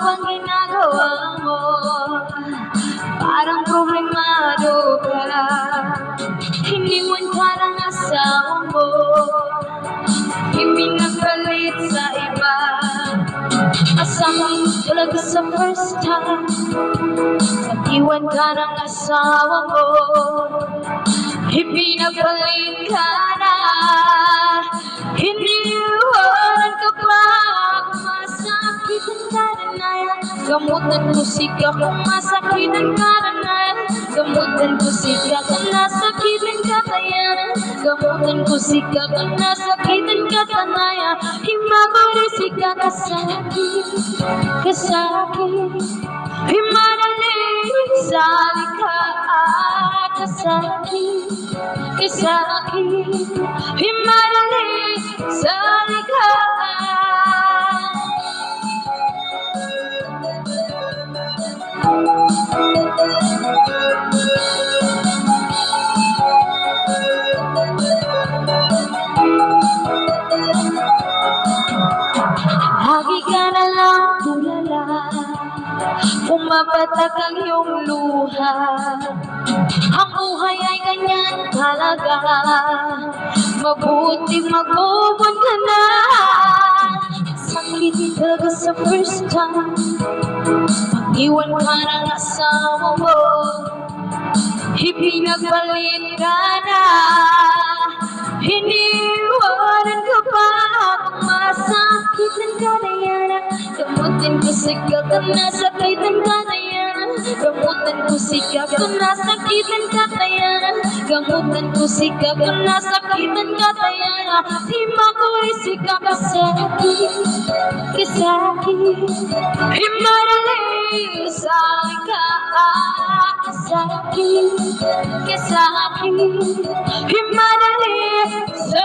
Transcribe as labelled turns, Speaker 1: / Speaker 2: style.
Speaker 1: bang ginagawa mo? Parang problemado ka. Hiniwan ka ng asawa mo, ipinagpalit sa iba. Asahan talaga sa first time, nag-iwan ka ng asawa mo, ipinagpalit ka na. Hiniwan ka pa, masakitan ka na yan. Gamutan ko sika kung masakitan ka na yan. Gamutan ko sika kung nasakitan ka na yan. Gamutan ko sika kung nasakitan ka na yan. Himagulisika ka sa akin, ka sa akin. Himadali sa likha ka sa akin, ka sa akin. Himadali sa likha. Lagi ka na lang tulala, pumapatak ang iyong luha. Ang buhay ay ganyan talaga, mabuti mag-move on ka na. Sakit talaga sa first time, pag-iwan ka ng asawa mo, ipinagpalit ka na. Hiniwanan ka pa, kung masakitan ka na yan. Gamutin ko sika kung nasakitan ka na yan. Gamutin ko sika kung nasakitan ka na yan. Gamutin ko sika kung nasakitan ka na yan. Himagulisika ka sa akin, ka sa akin. Himadali sa likha ka sa akin, ka sa akin. Himadali sa